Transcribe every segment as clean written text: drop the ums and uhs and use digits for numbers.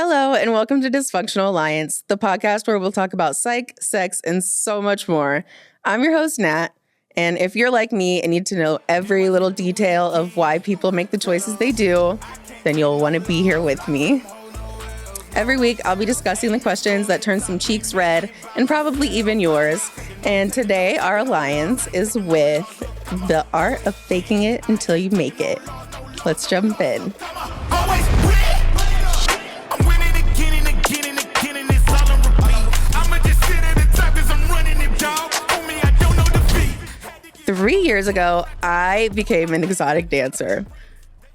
Hello, and welcome to Dysfunctional Alliance, the podcast where we'll talk about psych, sex, and so much more. I'm your host, Nat, and if you're like me and need to know every little detail of why people make the choices they do, then you'll want to be here with me. Every week, I'll be discussing the questions that turn some cheeks red, and probably even yours. And today, our alliance is with the art of faking it until you make it. Let's jump in. Always win. I'm winning again and again and again, and it's all on repeat. I'ma just sit at the top 'cause I'm running it, dog. On me, I don't know defeat. 3 years ago, I became an exotic dancer.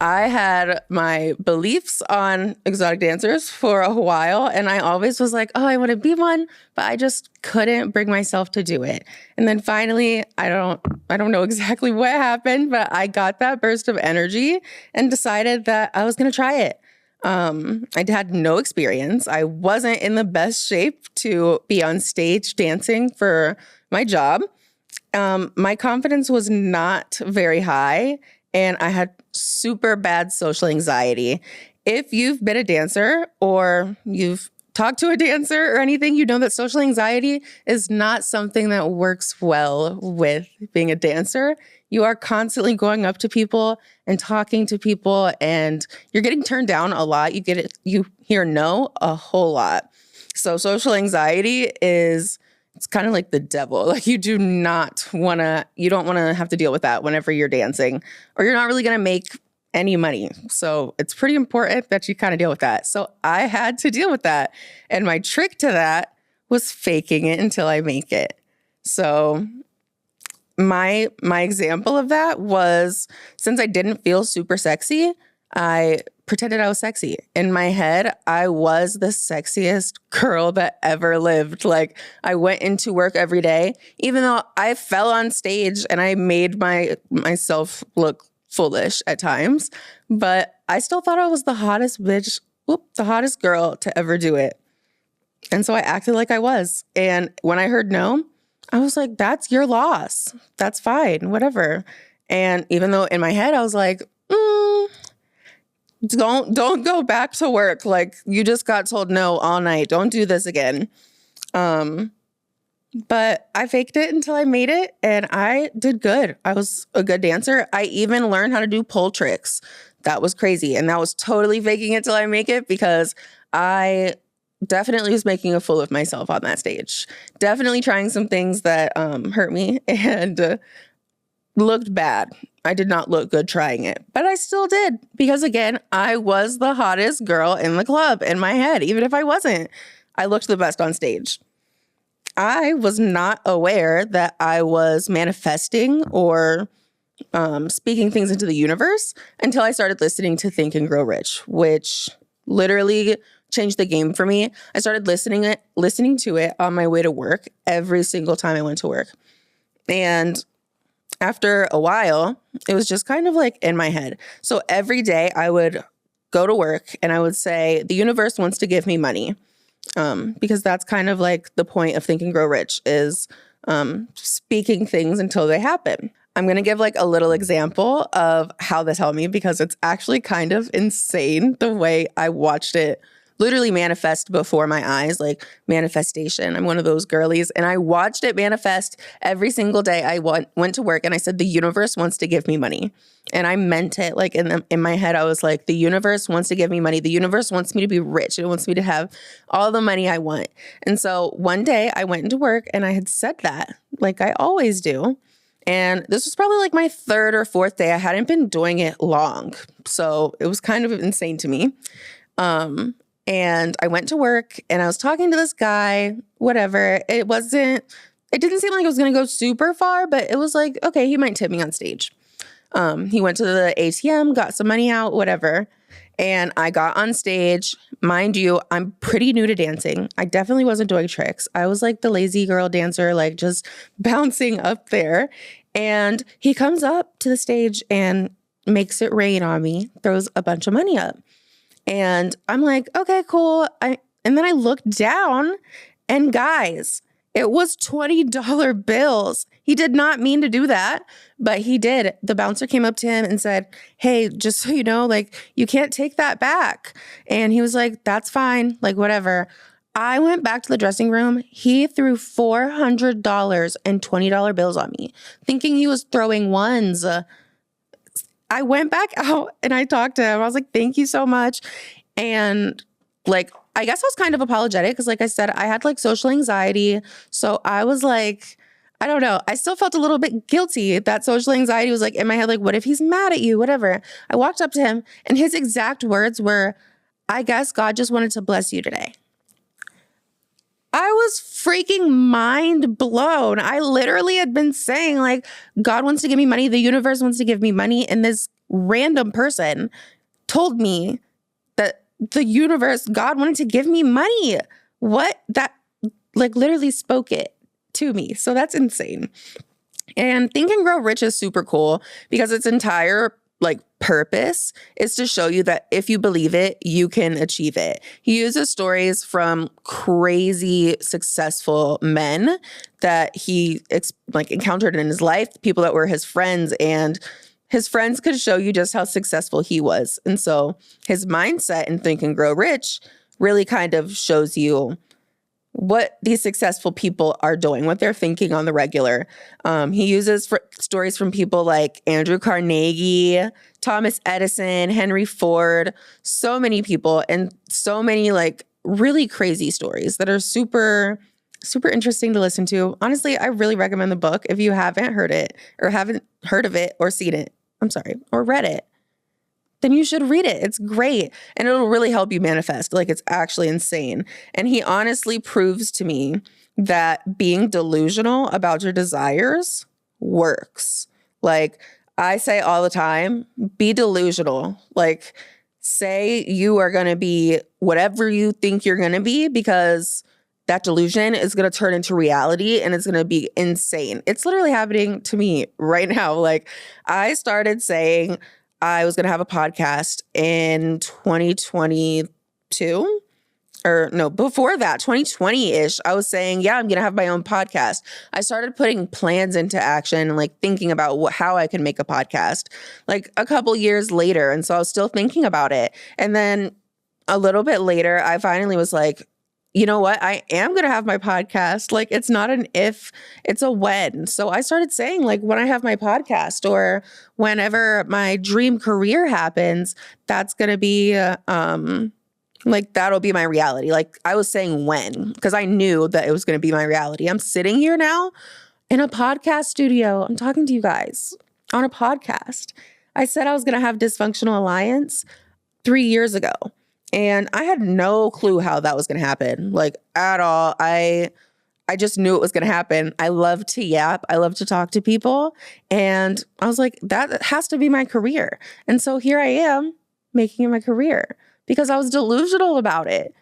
I had my beliefs on exotic dancers for a while, and I always was like, oh, I want to be one, but I just couldn't bring myself to do it. And then finally, I don't know exactly what happened, but I got that burst of energy and decided that I was going to try it. I had no experience. I wasn't in the best shape to be on stage dancing for my job. My confidence was not very high, and I had super bad social anxiety. If you've been a dancer or you've talked to a dancer or anything, you know that social anxiety is not something that works well with being a dancer. You are constantly going up to people and talking to people, and you're getting turned down a lot. You hear no a whole lot. So social anxiety it's kind of like the devil. Like you don't want to have to deal with that whenever you're dancing, or you're not really going to make any money. So it's pretty important that you kind of deal with that. So I had to deal with that. And my trick to that was faking it until I make it. So my example of that was, since I didn't feel super sexy, I pretended I was sexy. In my head, I was the sexiest girl that ever lived. Like, I went into work every day, even though I fell on stage and I made myself look foolish at times, but I still thought I was the hottest the hottest girl to ever do it. And so I acted like I was. And when I heard no, I was like, that's your loss. That's fine, whatever. And even though in my head, I was like, don't go back to work. Like, you just got told no all night. Don't do this again. But I faked it until I made it, and I did good. I was a good dancer. I even learned how to do pole tricks. That was crazy. And that was totally faking it till I make it, because I definitely was making a fool of myself on that stage. Definitely trying some things that hurt me and looked bad. I did not look good trying it, but I still did, because again, I was the hottest girl in the club in my head. Even if I wasn't, I looked the best on stage. I was not aware that I was manifesting or speaking things into the universe until I started listening to Think and Grow Rich, which literally changed the game for me. I started listening to it on my way to work every single time I went to work. And after a while, it was just kind of like in my head. So every day I would go to work and I would say, the universe wants to give me money. Because that's kind of like the point of Think and Grow Rich, is speaking things until they happen. I'm going to give like a little example of how this helped me, because it's actually kind of insane the way I watched it literally manifest before my eyes, like manifestation. I'm one of those girlies, and I watched it manifest every single day. I went to work and I said, the universe wants to give me money. And I meant it. Like in my head, I was like, the universe wants to give me money. The universe wants me to be rich. It wants me to have all the money I want. And so one day I went into work and I had said that, like I always do. And this was probably like my third or fourth day. I hadn't been doing it long, so it was kind of insane to me. And I went to work and I was talking to this guy, whatever. It didn't seem like it was going to go super far, but it was like, okay, he might tip me on stage. He went to the ATM, got some money out, whatever. And I got on stage. Mind you, I'm pretty new to dancing. I definitely wasn't doing tricks. I was like the lazy girl dancer, like just bouncing up there. And he comes up to the stage and makes it rain on me, throws a bunch of money up. And I'm like, okay, cool. And then I look down, and guys, It was $20 bills. He did not mean to do that, but he did. The bouncer came up to him and said, hey, just so you know, like, you can't take that back. And he was like, that's fine, like, whatever. I went back to the dressing room. He threw $400 and $20 bills on me, thinking he was throwing ones. I went back out and I talked to him. I was like, thank you so much. And like, I guess I was kind of apologetic because, like I said, I had like social anxiety. So I was like, I don't know. I still felt a little bit guilty. That social anxiety was like in my head, like, what if he's mad at you? Whatever. I walked up to him and his exact words were, I guess God just wanted to bless you today. I was freaking mind blown. I literally had been saying, like, God wants to give me money. The universe wants to give me money. And this random person told me that the universe, God wanted to give me money. What? That, like, literally spoke it to me. So that's insane. And Think and Grow Rich is super cool because its entire like purpose is to show you that if you believe it, you can achieve it. He uses stories from crazy successful men that he like encountered in his life, people that were his friends, and his friends could show you just how successful he was. And so his mindset in Think and Grow Rich really kind of shows you what these successful people are doing, what they're thinking on the regular. He uses stories from people like Andrew Carnegie, Thomas Edison, Henry Ford, so many people, and so many like really crazy stories that are super, super interesting to listen to. Honestly, I really recommend the book if you haven't heard it or haven't heard of it or seen it. I'm sorry, or read it. Then you should read it. It's great. And it'll really help you manifest. Like, it's actually insane. And he honestly proves to me that being delusional about your desires works. Like, I say all the time, be delusional. Like, say you are going to be whatever you think you're going to be, because that delusion is going to turn into reality and it's going to be insane. It's literally happening to me right now. Like, I started saying I was going to have a podcast in 2022, or no, before that, 2020-ish. I was saying, yeah, I'm going to have my own podcast. I started putting plans into action and like thinking about how I can make a podcast like a couple years later. And so I was still thinking about it. And then a little bit later, I finally was like, you know what? I am going to have my podcast. Like, it's not an if, it's a when. So I started saying, like, when I have my podcast or whenever my dream career happens, that's going to be, like, that'll be my reality. Like, I was saying when, because I knew that it was going to be my reality. I'm sitting here now in a podcast studio. I'm talking to you guys on a podcast. I said I was going to have Dysfunctional Alliance 3 years ago. And I had no clue how that was going to happen, like, at all. I just knew it was going to happen. I love to yap. I love to talk to people. And I was like, that has to be my career. And so here I am making it my career because I was delusional about it.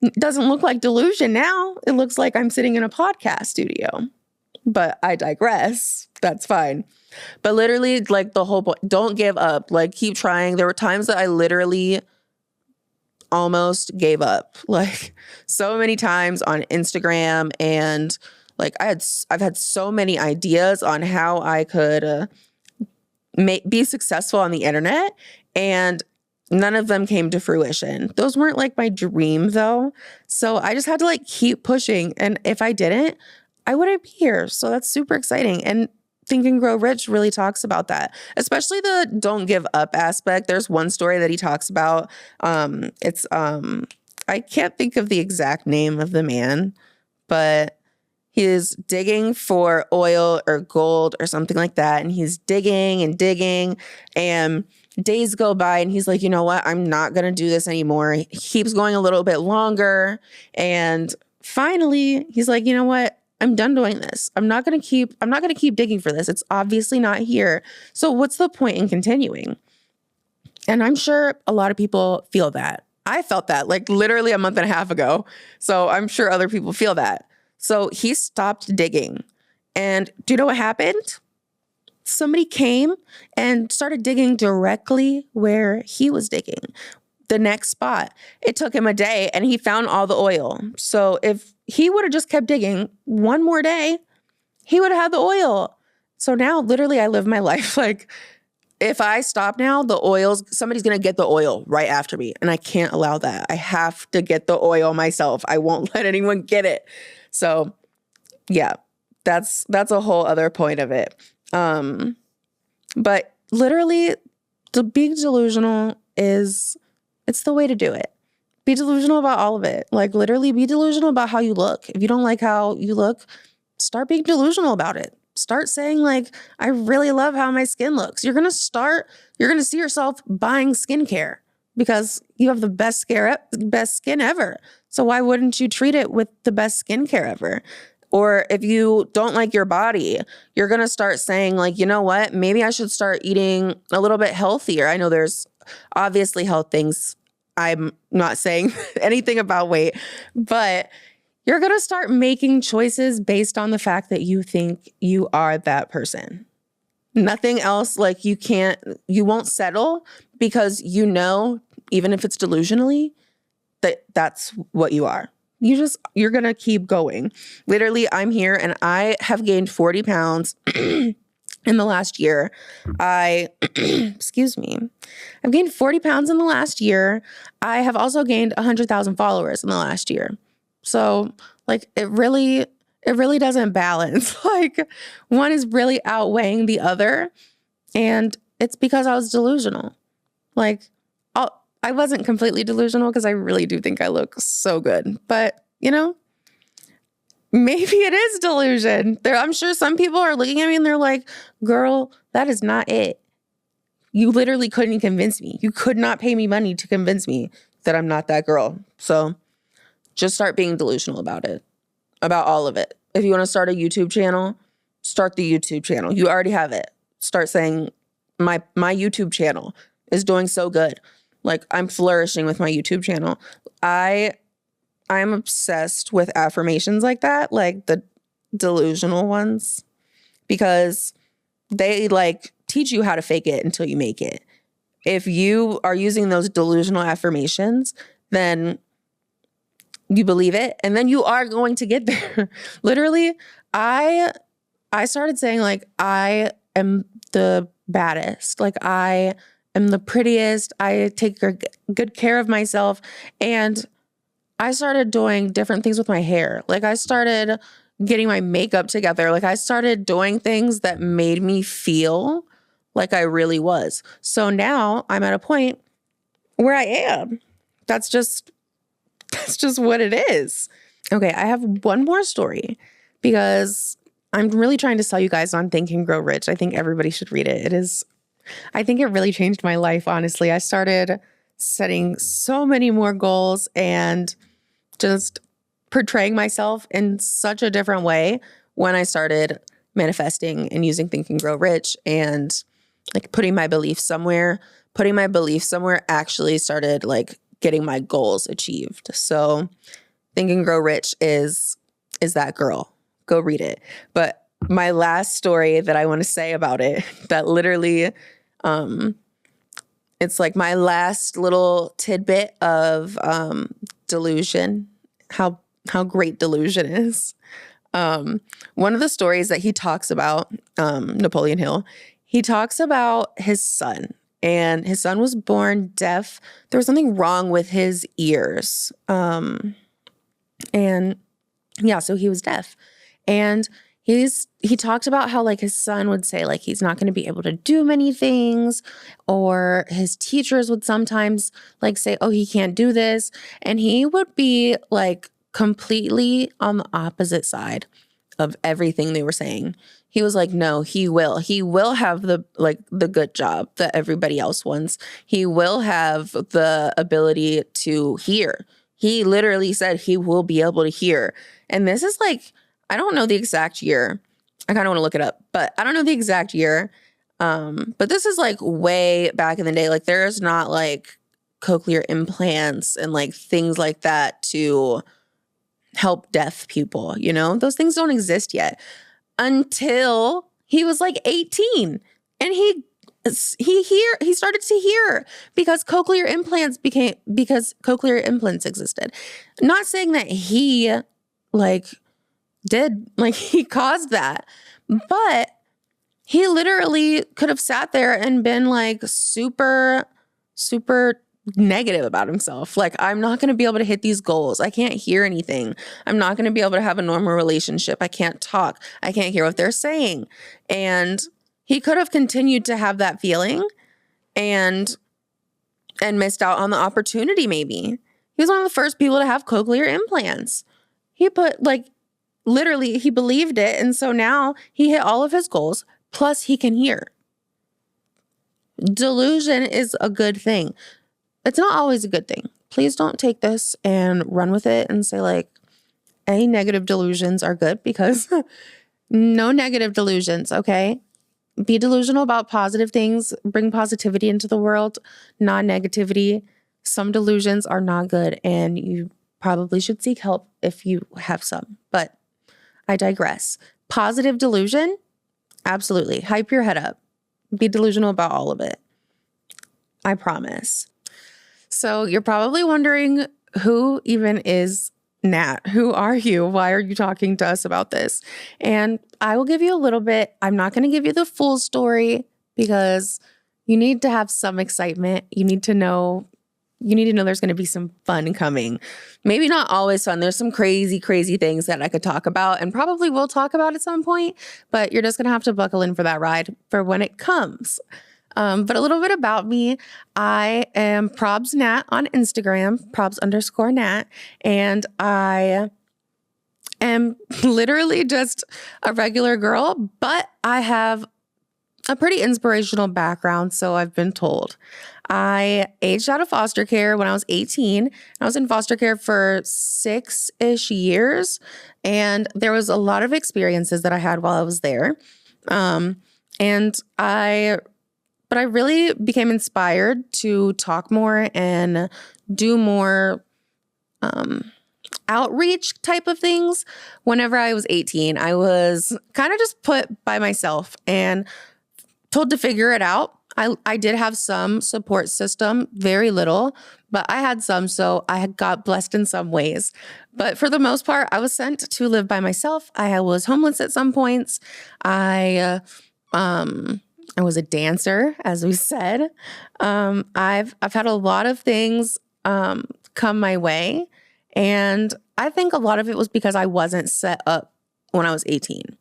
It doesn't look like delusion now. It looks like I'm sitting in a podcast studio. But I digress. That's fine. But literally, like, the whole point, don't give up. Like, keep trying. There were times that I literally almost gave up, like, so many times on Instagram, and like I've had so many ideas on how I could be successful on the internet, and none of them came to fruition. Those weren't like my dream though, so I just had to like keep pushing, and if I didn't, I wouldn't be here. So that's super exciting. And Think and Grow Rich really talks about that, especially the don't give up aspect. There's one story that he talks about. I can't think of the exact name of the man, but he is digging for oil or gold or something like that. And he's digging and digging, and days go by, and he's like, you know what? I'm not going to do this anymore. He keeps going a little bit longer. And finally, he's like, you know what? I'm done doing this. I'm not going to keep digging for this. It's obviously not here. So what's the point in continuing? And I'm sure a lot of people feel that. I felt that like literally a month and a half ago. So I'm sure other people feel that. So he stopped digging. And do you know what happened? Somebody came and started digging directly where he was digging. the next spot. It took him a day and he found all the oil. So if he would have just kept digging one more day, he would have had the oil. So now literally I live my life like, if I stop now, somebody's going to get the oil right after me. And I can't allow that. I have to get the oil myself. I won't let anyone get it. So yeah, that's a whole other point of it. But literally the being delusional it's the way to do it. Be delusional about all of it. Like literally be delusional about how you look. If you don't like how you look, start being delusional about it. Start saying like, I really love how my skin looks. You're going to see yourself buying skincare because you have the best skin ever. So why wouldn't you treat it with the best skincare ever? Or if you don't like your body, you're going to start saying like, you know what, maybe I should start eating a little bit healthier. I know there's obviously health things. I'm not saying anything about weight, but you're going to start making choices based on the fact that you think you are that person. Nothing else. Like you won't settle because you know, even if it's delusionally, that's what you are. You're going to keep going. Literally, I'm here and I have gained 40 pounds in the last year. Excuse me. I've gained 40 pounds in the last year. I have also gained 100,000 followers in the last year. So like it really doesn't balance. Like one is really outweighing the other. And it's because I was delusional. Like I wasn't completely delusional because I really do think I look so good. But, you know, maybe it is delusion. I'm sure some people are looking at me and they're like, girl, that is not it. You literally couldn't convince me. You could not pay me money to convince me that I'm not that girl. So just start being delusional about it, about all of it. If you want to start a YouTube channel, start the YouTube channel. You already have it. Start saying, my YouTube channel is doing so good. Like I'm flourishing with my YouTube channel. I'm obsessed with affirmations like that, like the delusional ones, because they like teach you how to fake it until you make it. If you are using those delusional affirmations, then you believe it, and then you are going to get there. Literally, I started saying like, I am the baddest. Like I am the prettiest. I take good care of myself. And I started doing different things with my hair. Like I started getting my makeup together. Like I started doing things that made me feel like I really was. So now I'm at a point where I am. That's just what it is. Okay, I have one more story because I'm really trying to sell you guys on Think and Grow Rich. I think everybody should read it. I think it really changed my life, honestly. I started setting so many more goals and just portraying myself in such a different way when I started manifesting and using Think and Grow Rich and like putting my beliefs somewhere. Putting my beliefs somewhere actually started like getting my goals achieved. So Think and Grow Rich is that girl. Go read it. But my last story that I want to say about it, that literally, it's like my last little tidbit of delusion, how great delusion is. One of the stories that he talks about, Napoleon Hill, he talks about his son. And his son was born deaf. There was something wrong with his ears. And yeah, so he was deaf. And he talked about how like his son would say like he's not going to be able to do many things, or his teachers would sometimes like say, oh, he can't do this. And he would be like completely on the opposite side of everything they were saying. He was like, no, he will have the good job that everybody else wants. He will have the ability to hear. He literally said he will be able to hear. And this is like, I don't know the exact year. I kind of want to look it up, but I don't know the exact year. But this is like way back in the day. Like there's not like cochlear implants and like things like that to help deaf people, you know? Those things don't exist yet until he was like 18. And he he started to hear because cochlear implants existed. Not saying that he he caused that, but he literally could have sat there and been like super negative about himself. Like, I'm not going to be able to hit these goals. I can't hear anything. I'm not going to be able to have a normal relationship. I can't talk. I can't hear what they're saying. And he could have continued to have that feeling and missed out on the opportunity maybe. He was one of the first people to have cochlear implants. He literally, he believed it. And so now he hit all of his goals, plus he can hear. Delusion is a good thing. It's not always a good thing. Please don't take this and run with it and say like, any negative delusions are good, because no negative delusions, okay? Be delusional about positive things. Bring positivity into the world, not negativity. Some delusions are not good, and you probably should seek help if you have some. But I digress. Positive delusion, absolutely. Hype your head up. Be delusional about all of it. I promise. So you're probably wondering, who even is Nat? Who are you? Why are you talking to us about this? And I will give you a little bit. I'm not going to give you the full story, because you need to have some excitement. You need to know there's going to be some fun coming. Maybe not always fun. There's some crazy things that I could talk about and probably will talk about at some point, but you're just going to have to buckle in for that ride for when it comes. But a little bit about me. I am Probs Nat on Instagram, Probs_Nat, and I am literally just a regular girl, but I have a pretty inspirational background, so I've been told. I aged out of foster care when I was 18. I was in foster care for 6-ish years, and there was a lot of experiences that I had while I was there. But I really became inspired to talk more and do more outreach type of things. Whenever I was 18, I was kind of just put by myself and told to figure it out. I did have some support system, very little, but I had some, so I got blessed in some ways. But for the most part, I was sent to live by myself. I was homeless at some points. I was a dancer, as we said. I've had a lot of things come my way, and I think a lot of it was because I wasn't set up when I was 18.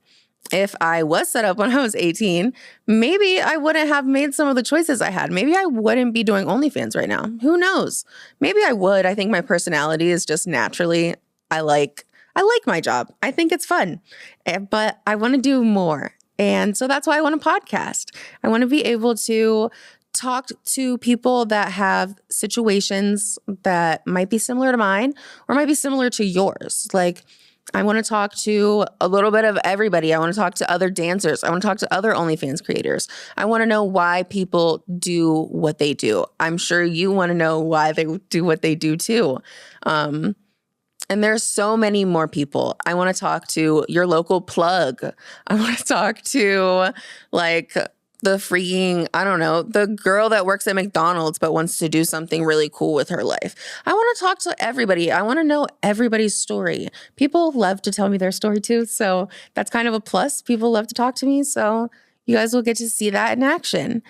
If I was set up when I was 18, maybe I wouldn't have made some of the choices I had. Maybe I wouldn't be doing OnlyFans right now. Who knows? Maybe I would. I think my personality is just naturally, I like my job. I think it's fun, but I want to do more. And so that's why I want a podcast. I want to be able to talk to people that have situations that might be similar to mine or might be similar to yours. Like, I want to talk to a little bit of everybody. I want to talk to other dancers. I want to talk to other OnlyFans creators. I want to know why people do what they do. I'm sure you want to know why they do what they do too. And there's so many more people. I want to talk to your local plug. I want to talk to the freaking, I don't know, the girl that works at McDonald's but wants to do something really cool with her life. I want to talk to everybody. I want to know everybody's story. People love to tell me their story too, so that's kind of a plus. People love to talk to me, so you guys will get to see that in action.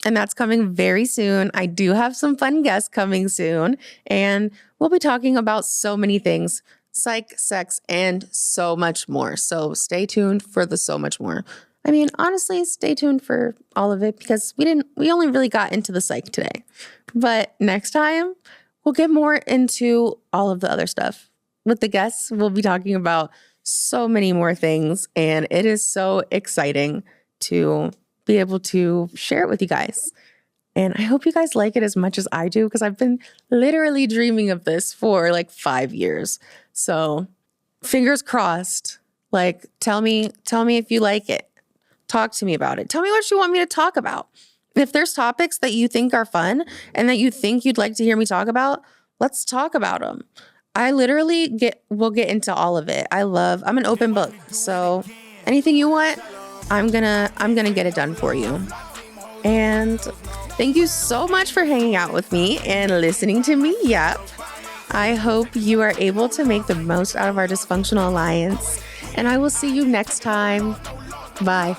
And that's coming very soon. I do have some fun guests coming soon, and we'll be talking about so many things, psych, sex, and so much more. So stay tuned for the so much more. I mean, honestly, stay tuned for all of it, because we only really got into the psych today. But next time, we'll get more into all of the other stuff. With the guests, we'll be talking about so many more things, and it is so exciting to be able to share it with you guys. And I hope you guys like it as much as I do, because I've been literally dreaming of this for 5 years. So fingers crossed. Tell me if you like it. Talk to me about it. Tell me what you want me to talk about. If there's topics that you think are fun and that you think you'd like to hear me talk about, let's talk about them. I literally will get into all of it. I'm an open book. So anything you want, I'm gonna get it done for you. And thank you so much for hanging out with me and listening to me yap. I hope you are able to make the most out of our dysfunctional alliance. And I will see you next time. Bye.